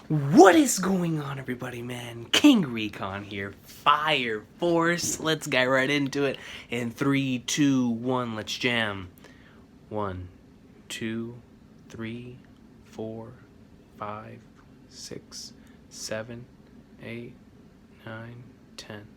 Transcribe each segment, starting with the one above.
What is going on, everybody, man? King Recon here. Fire Force. Let's get right into it. In 3, 2, 1, let's jam. 1, 2, 3, 4, 5, 6, 7, 8, 9, 10.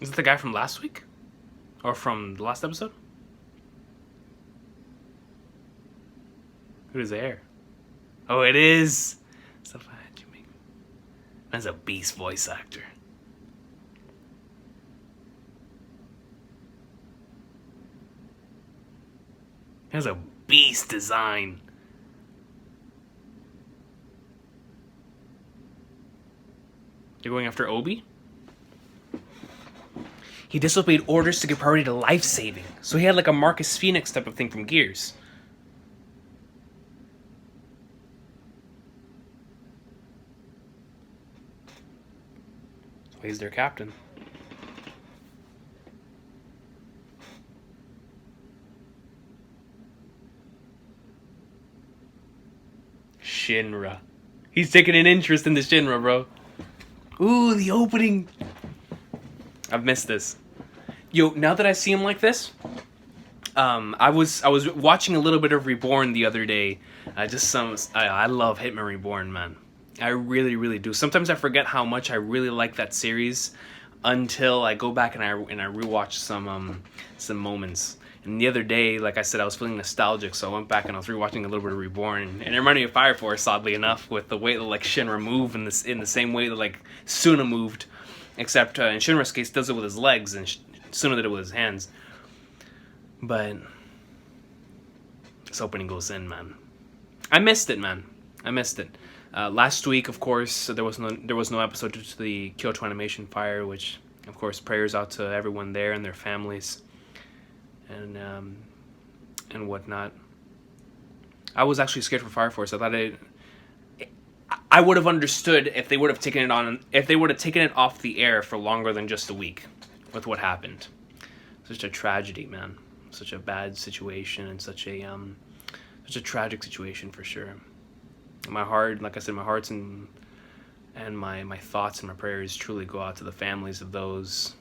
Is it the guy from last week? Or from the last episode? Who's there? Oh, it is! That's a beast voice actor. That's a beast design. You're going after Obi? He disobeyed orders to give priority to life-saving. So he had like a Marcus Phoenix type of thing from Gears. He's their captain. Shinra. He's taking an interest in the Shinra, bro. Ooh, the opening. I've missed this. Yo, now that I see him like this, I was watching a little bit of Reborn the other day. I love Hitman Reborn, man. I really, really do. Sometimes I forget how much I really like that series until I go back and I rewatch some moments. And the other day, like I said, I was feeling nostalgic, so I went back and I was rewatching a little bit of Reborn, and it reminded me of Fire Force, oddly enough, with the way that like Shinra moved in the same way that like Suna moved, except in Shinra's case does it with his legs, and Suna did it with his hands. But this opening goes in, man. I missed it, man. I missed it. Last week, of course, there was no episode due to the Kyoto Animation fire, which, of course, prayers out to everyone there and their families, and whatnot. I was actually scared for Fire Force. I thought I would have understood if they would have taken it off the air for longer than just a week, with what happened. Such a tragedy, man. Such a bad situation, and such a tragic situation for sure. My heart, like I said, my hearts and my thoughts and my prayers truly go out to the families of those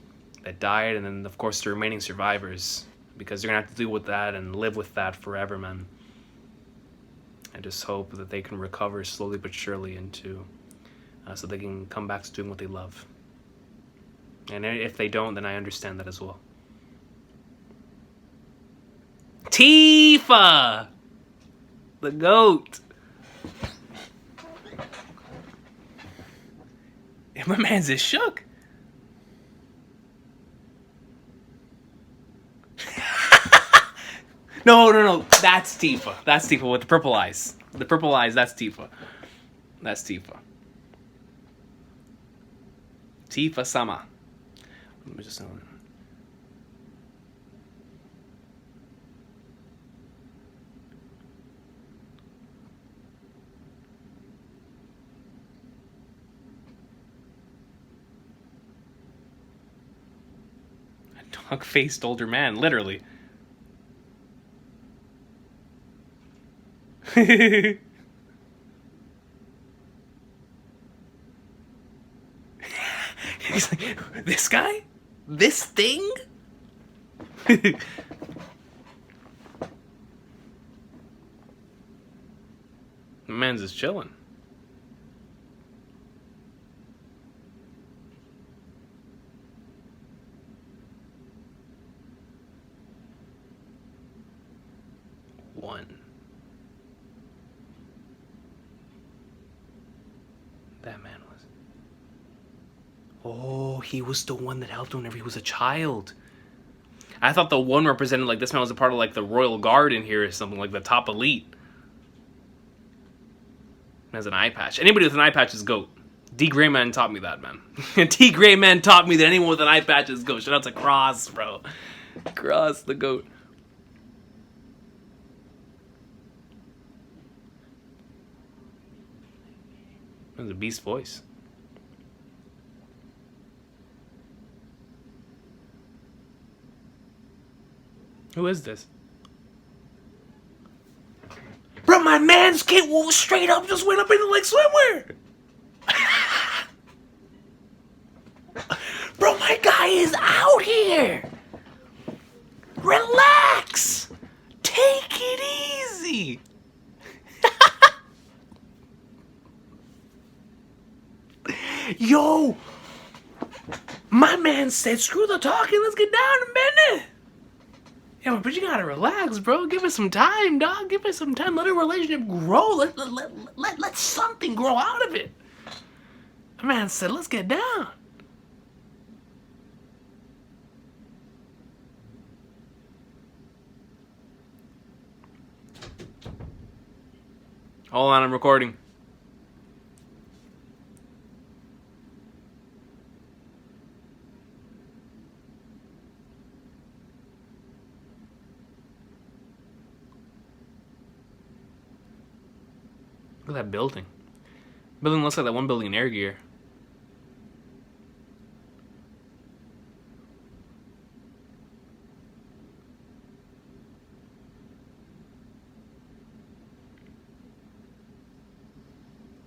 that died, and then of course the remaining survivors, because they're gonna have to deal with that and live with that forever, man. I just hope that they can recover slowly but surely so they can come back to doing what they love. And if they don't, then I understand that as well. Tifa! The GOAT! And my man's just shook. No. That's Tifa. That's Tifa with the purple eyes. The purple eyes, that's Tifa. That's Tifa. Tifa-sama. Let me just... Dog-faced older man, literally. He's like, this guy? This thing? The man's just chilling. One. That man was... Oh, he was the one that helped him whenever he was a child. I thought the one represented like this man was a part of like the royal guard in here or something, like the top elite. Has an eye patch. Anybody with an eye patch is GOAT. D Gray Man taught me that, man. D Gray Man taught me that anyone with an eye patch is GOAT. Shout out to Cross, bro. Cross the GOAT. That was a beast voice. Who is this? Bro, my man's kid straight up just went up into like swimwear. Bro, my guy is out here. Relax. Take it easy. Yo, my man said, screw the talking, let's get down to business. Yeah, but you gotta relax, bro. Give it some time, dog. Give it some time. Let a relationship grow. Let something grow out of it. My man said, let's get down. Hold on, I'm recording. Look at that building. Building looks like that one building in Air Gear.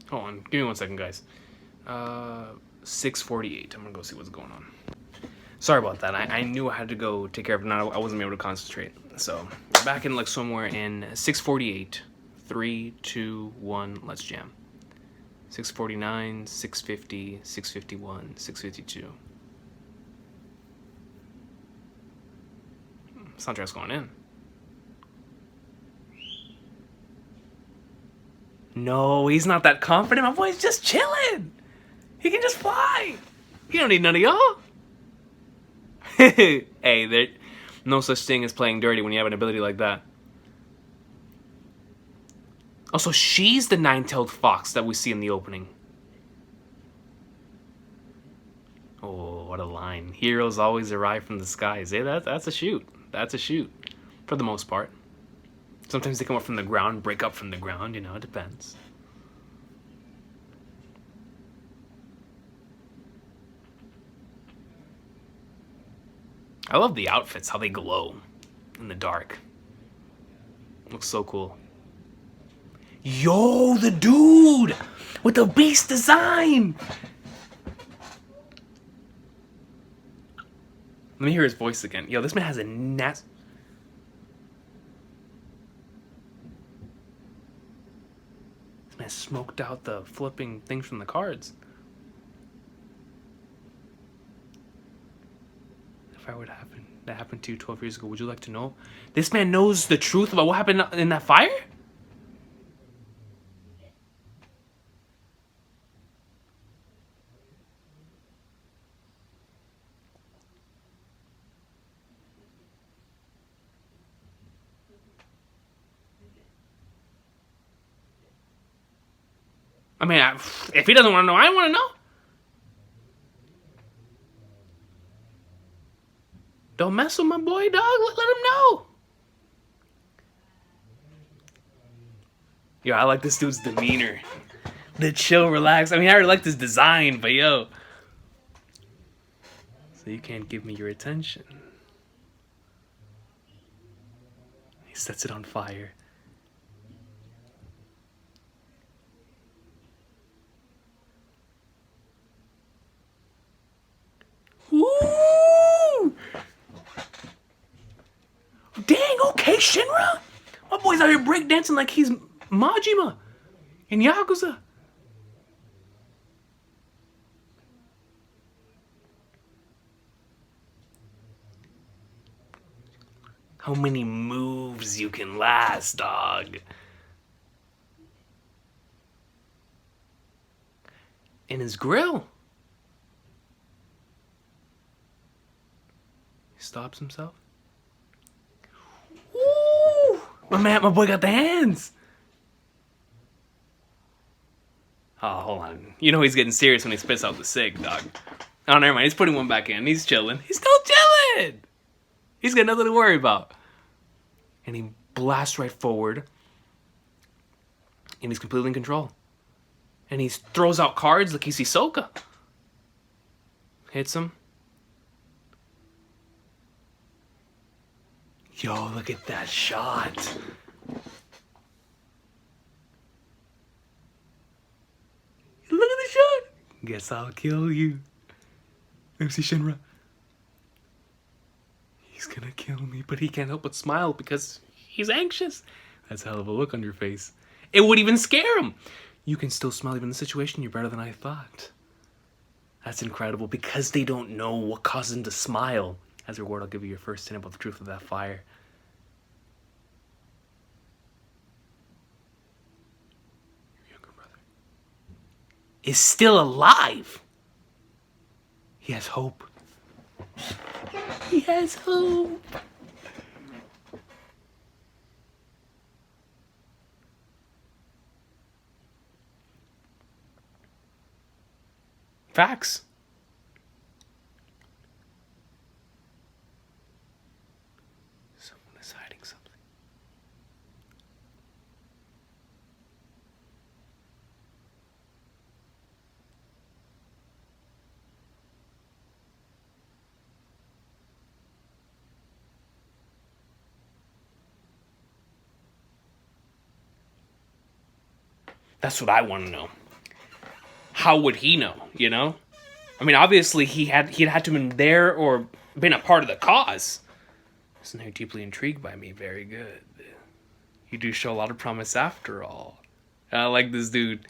Hold on, give me 1 second, guys. 6:48. I'm gonna go see what's going on. Sorry about that. I knew I had to go take care of it. Now I wasn't able to concentrate. So back in like somewhere in 6:48. 3, 2, 1. Let's jam. 6:49, 6:50, 6:51, 6:52. Soundtrack's going in. No, he's not that confident. My boy's just chilling. He can just fly. He don't need none of y'all. Hey, there no such thing as playing dirty when you have an ability like that. Oh, so she's the nine-tailed fox that we see in the opening. Oh, what a line. Heroes always arrive from the skies. Hey, that's a shoot. That's a shoot. For the most part. Sometimes they come up from the ground, break up from the ground, you know, it depends. I love the outfits, how they glow in the dark. Looks so cool. Yo, the dude with the beast design. Let me hear his voice again. Yo, this man has a This man smoked out the flipping things from the cards. If I were to happen, that happened to you 12 years ago, would you like to know? This man knows the truth about what happened in that fire? I mean, if he doesn't want to know, I want to know. Don't mess with my boy, dog. Let him know. Yo, I like this dude's demeanor. The chill, relax. I mean, I already like this design, but yo. So you can't give me your attention. He sets it on fire. Woo! Dang, okay, Shinra. My boy's out here breakdancing like he's Majima in Yakuza. How many moves you can last, dog? In his grill. stops himself. Ooh! My boy got the hands! Oh, hold on. You know he's getting serious when he spits out the cig, dog. Oh, never mind. He's putting one back in. He's chilling. He's still chilling! He's got nothing to worry about. And he blasts right forward. And he's completely in control. And he throws out cards like he's Hisoka. Hits him. Yo, look at that shot. Look at the shot. Guess I'll kill you. MC Shinra. He's gonna kill me, but he can't help but smile because he's anxious. That's a hell of a look on your face. It would even scare him. You can still smile even in the situation. You're better than I thought. That's incredible because they don't know what causes him to smile. As a reward, I'll give you your first hint about the truth of that fire. Your younger brother is still alive. He has hope. He has hope. Facts. Someone is hiding something. That's what I want to know. How would he know, you know? I mean, obviously he'd had to have been there or been a part of the cause. So now you're deeply intrigued by me. Very good. You do show a lot of promise after all. I like this dude.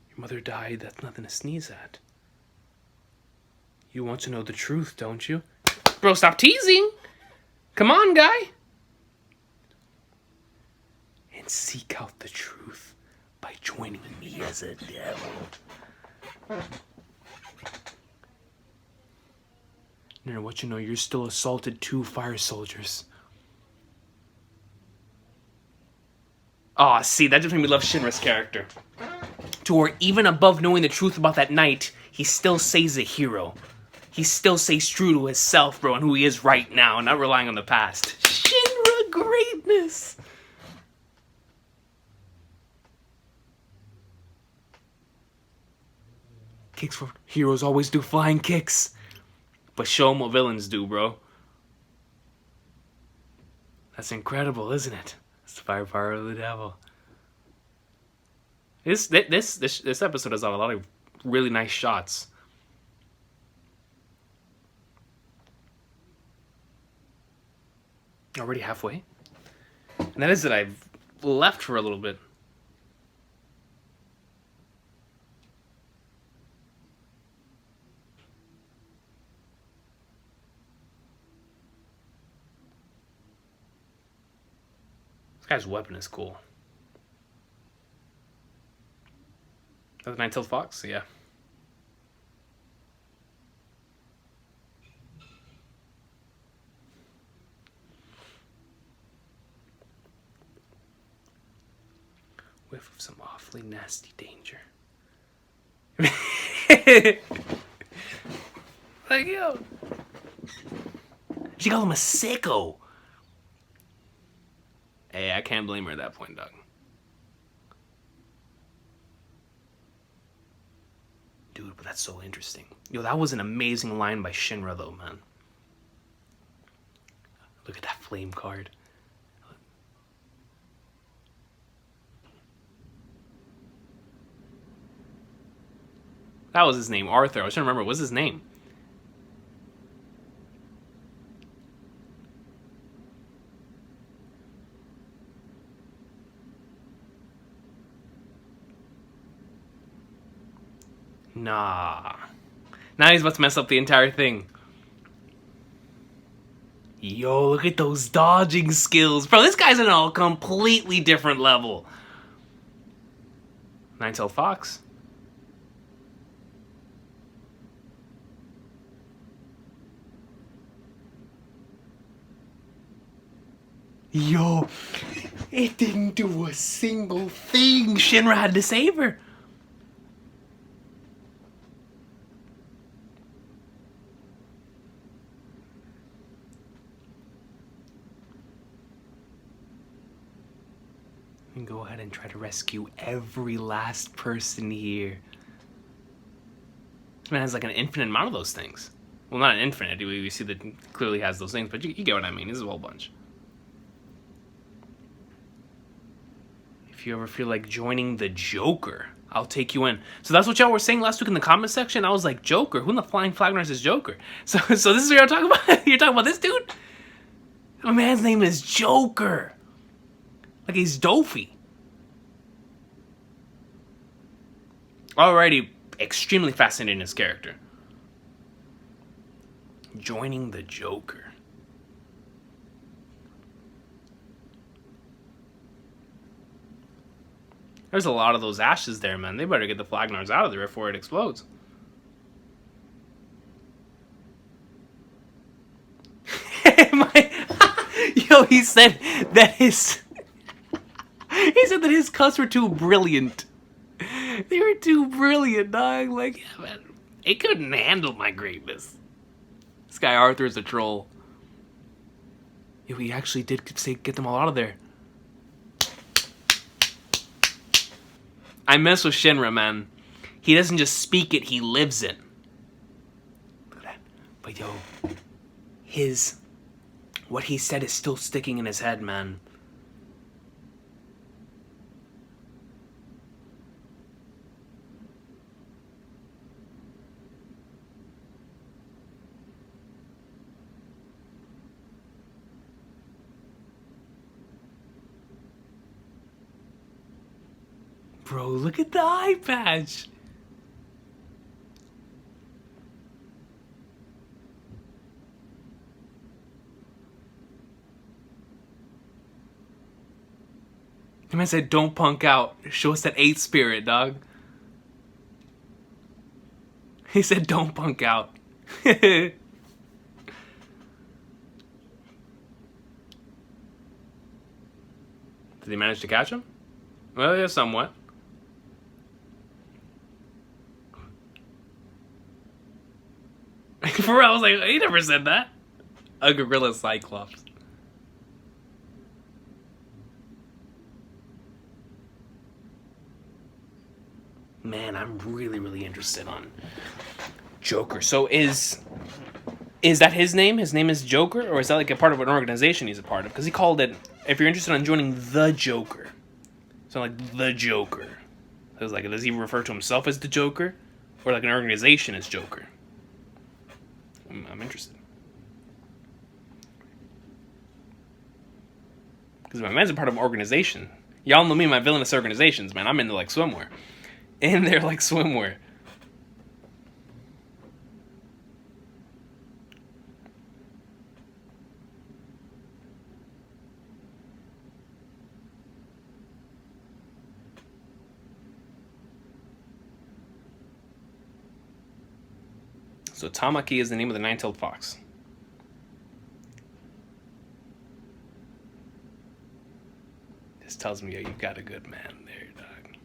Your mother died. That's nothing to sneeze at. You want to know the truth, don't you? Bro, stop teasing. Come on, guy. And seek out the truth by joining me as a devil. Now, what you know, you're still assaulted 2 fire soldiers. Aw, see, that just made me love Shinra's character. To where even above knowing the truth about that night, he still stays a hero. He still stays true to himself, bro, and who he is right now, and not relying on the past. Shinra greatness! Kicks for heroes always do flying kicks. But show them what villains do, bro. That's incredible, isn't it? It's the fire power of the devil. This episode has a lot of really nice shots. Already halfway? And that is that I've left for a little bit. This guy's weapon is cool. That the Nine-Tailed Fox? Yeah. Whiff of some awfully nasty danger. Like, yo. She called him a sicko. Hey, I can't blame her at that point, dog. Dude, but that's so interesting. Yo, that was an amazing line by Shinra, though, man. Look at that flame card. That was his name, Arthur. I was trying to remember, what was his name? Nah. Now he's about to mess up the entire thing. Yo, look at those dodging skills. Bro, this guy's on a completely different level. Nine-Tailed Fox. Yo, it didn't do a single thing. Shinra had to save her. And go ahead and try to rescue every last person here. This man has like an infinite amount of those things. Well, not an infinite. We see that he clearly has those things, but you get what I mean. This is a whole bunch. If you ever feel like joining the Joker, I'll take you in. So that's what y'all were saying last week in the comment section. I was like, Joker? Who in the flying flag runner is Joker? So this is what you're talking about? You're talking about this dude? My man's name is Joker. Like he's Doofy. Already extremely fascinating his character. Joining the Joker. There's a lot of those ashes there, man. They better get the Flagnars out of there before it explodes. Yo, he said that his cuts were too brilliant. They were too brilliant, dog. Like, yeah, man, it couldn't handle my greatness. This guy Arthur is a troll. Yeah, we actually did say get them all out of there. I mess with Shinra, man. He doesn't just speak it, he lives it. Look at that. But yo, what he said is still sticking in his head, man. Bro, look at the eye patch. The man said, don't punk out. Show us that 8th spirit, dog. He said, don't punk out. Did he manage to catch him? Well, yeah, somewhat. For real, I was like, he never said that. A gorilla cyclops. Man, I'm really, really interested on Joker. So is that his name? His name is Joker? Or is that like a part of an organization he's a part of? Because he called it, if you're interested in joining the Joker. So like, the Joker. I was like, does he refer to himself as the Joker? Or like an organization as Joker? I'm interested. Because my man's a part of an organization. Y'all know me, my villainous organizations, man. I'm into like swimwear. And they're like swimwear. So Tamaki is the name of the nine-tailed fox. This tells me, yeah, you've got a good man there, dog.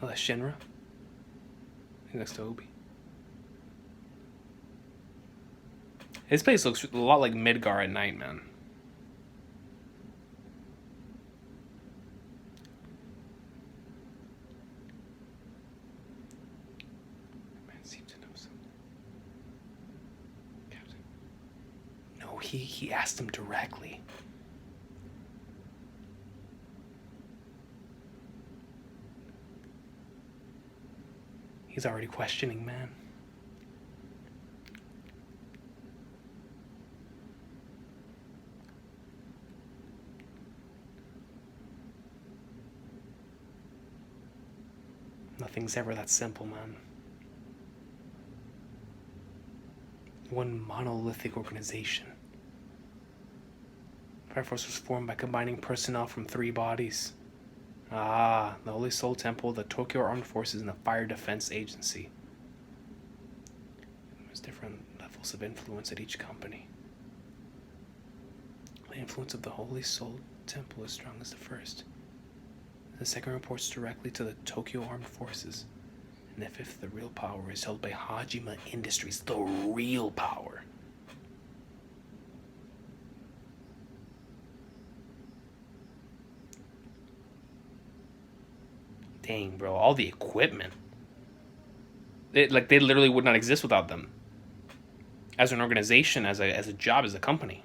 Oh, that's Shinra? I think that's Toby. His place looks a lot like Midgar at night, man. He asked him directly. He's already questioning, man. Nothing's ever that simple, man. One monolithic organization. Fire Force was formed by combining personnel from 3 bodies. Ah, the Holy Soul Temple, the Tokyo Armed Forces, and the Fire Defense Agency. There's different levels levels of influence at each company. The influence of the Holy Soul Temple is strong as the first. The second reports directly to the Tokyo Armed Forces. And the fifth, the real power, is held by Hajime Industries. The real power. Dang, bro, all the equipment. They literally would not exist without them. As an organization, as a job, as a company.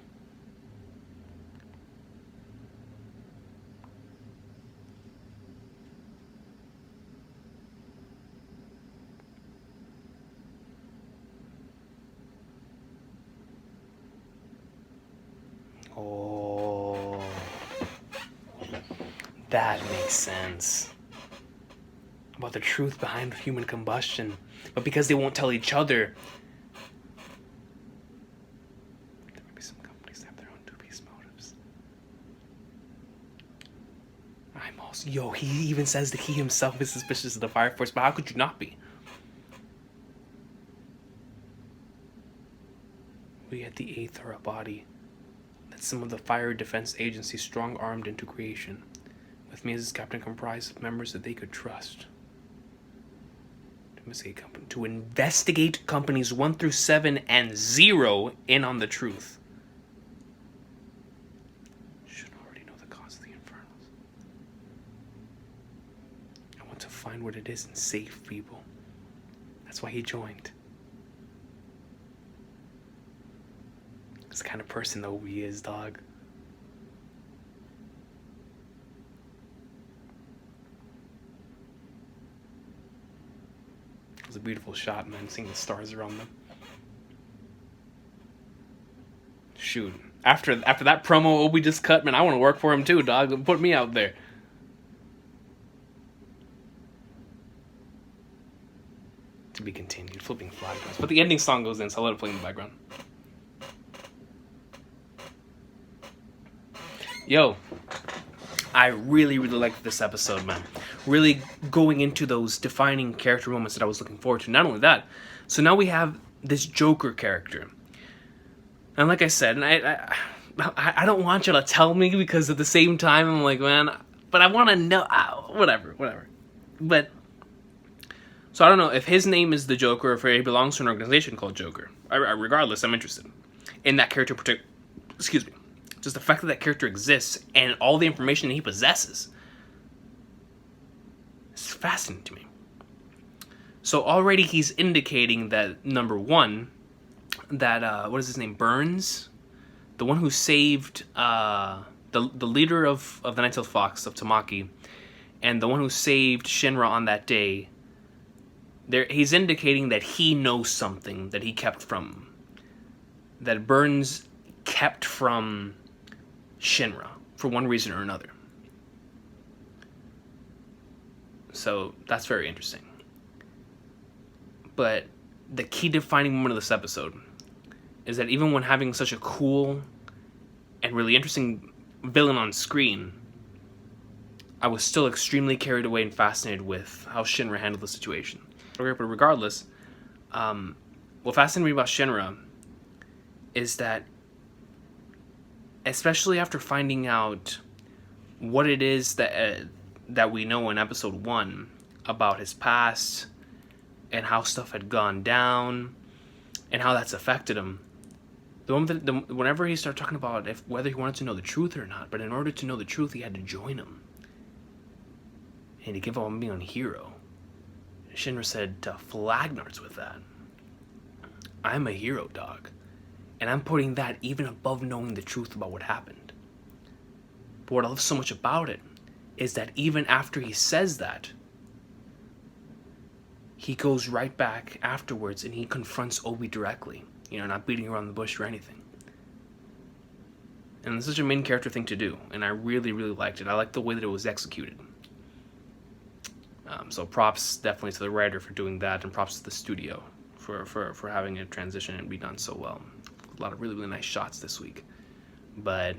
Oh, that makes sense. About the truth behind human combustion. But because they won't tell each other, there may be some companies that have their own dubious motives. I'm also... Yo, he even says that he himself is suspicious of the Fire Force, but how could you not be? We at the 8th are a body that some of the Fire Defense Agency strong-armed into creation. With me as its captain comprised of members that they could trust. To investigate companies 1 through 7 and 0 in on the truth. Should already know the cause of the Infernals. I want to find what it is and save people. That's why he joined. It's the kind of person that he is, dog. It was a beautiful shot, man, seeing the stars around them. Shoot. After that promo Obi just cut, man, I want to work for him too, dog. Put me out there. To be continued. Flipping flashbacks. But the ending song goes in, so I'll let it play in the background. Yo. I really, really liked this episode, man. Really going into those defining character moments that I was looking forward to. Not only that, so now we have this Joker character. And like I said, and I don't want you to tell me, because at the same time, I'm like, man, but I want to know. Whatever. But, so I don't know if his name is the Joker or if he belongs to an organization called Joker. Regardless, I'm interested in that character excuse me. Just the fact that that character exists and all the information that he possesses. It's fascinating to me. So already he's indicating that, number one, that, what is his name, Burns? The one who saved the leader of the Nine-Tailed Fox, of Tamaki, and the one who saved Shinra on that day, he's indicating that he knows something that he kept from, that Burns kept from Shinra for one reason or another. So that's very interesting. But the key defining moment of this episode is that even when having such a cool and really interesting villain on screen, I was still extremely carried away and fascinated with how Shinra handled the situation. But regardless, what fascinated me about Shinra is that, especially after finding out what it is that we know in episode 1 about his past and how stuff had gone down and how that's affected him, whenever he started talking about whether he wanted to know the truth or not, but in order to know the truth, he had to join him. And he gave up on being a hero. Shinra said to Flagnards with that, I'm a hero, dog. And I'm putting that even above knowing the truth about what happened. But what I love so much about it is that even after he says that, he goes right back afterwards and he confronts Obi directly. Not beating around the bush or anything. And this is such a main character thing to do. And I really, really liked it. I liked the way that it was executed. So props definitely to the writer for doing that, and props to the studio for having it transition and be done so well. A lot of really, really nice shots this week. But,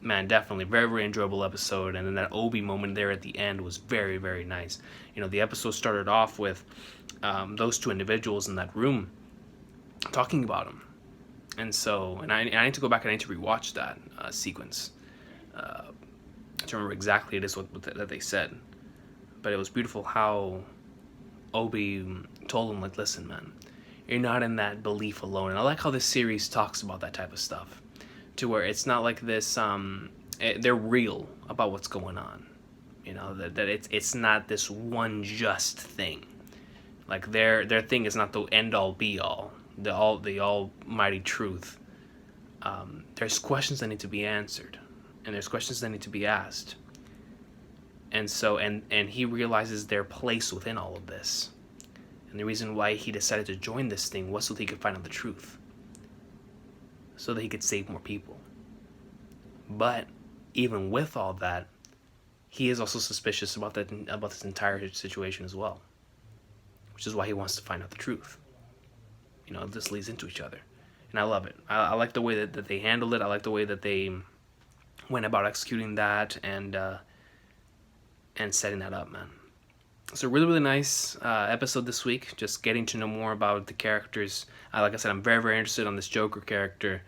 man, definitely very, very enjoyable episode. And then that Obi moment there at the end was very, very nice. The episode started off with those two individuals in that room talking about him. And so, and I need to go back and I need to rewatch that sequence to remember exactly it is what that they said. But it was beautiful how Obi told him, like, listen, man, you're not in that belief alone. And I like how this series talks about that type of stuff, to where it's not like this. They're real about what's going on. You know that it's not this one just thing. Like their thing is not the end all be all. The almighty truth. There's questions that need to be answered, and there's questions that need to be asked. And so and he realizes their place within all of this. And the reason why he decided to join this thing was so that he could find out the truth. So that he could save more people. But even with all that, he is also suspicious about this entire situation as well. Which is why he wants to find out the truth. You know, this leads into each other. And I love it. I like the way that they handled it. I like the way that they went about executing that and setting that up, man. So really, really nice episode this week. Just getting to know more about the characters. Like I said, I'm very, very interested on this Joker character.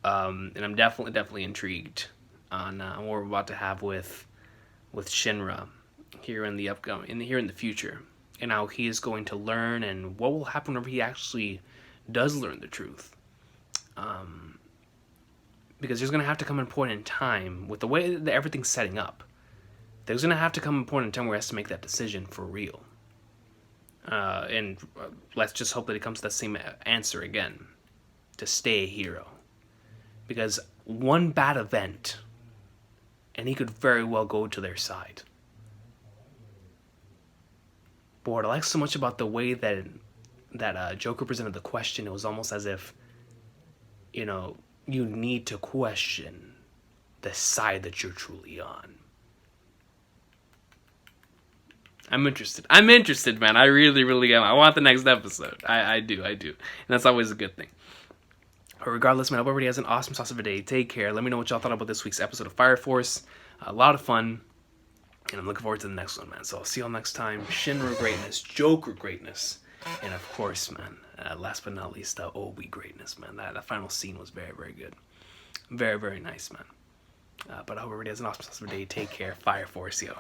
And I'm definitely intrigued on what we're about to have with Shinra here in the future. And how he is going to learn and what will happen whenever he actually does learn the truth. Because there's going to have to come a point in time, with the way that everything's setting up, there's going to have to come a point in time where he has to make that decision for real. And let's just hope that he comes to that same answer again, to stay a hero. Because one bad event, and he could very well go to their side. But what I like so much about the way that Joker presented the question, it was almost as if, you know, you need to question the side that you're truly on. I'm interested, man. I really, really am. I want the next episode. I do. And that's always a good thing. But regardless, man, I hope everybody has an awesome sauce of a day. Take care. Let me know what y'all thought about this week's episode of Fire Force. A lot of fun. And I'm looking forward to the next one, man. So I'll see y'all next time. Shinra greatness, Joker greatness, and of course, man, last but not least, Obi greatness, man. That final scene was very, very good. Very, very nice, man. But I hope everybody has an awesome day. Take care. Fire Force, yo.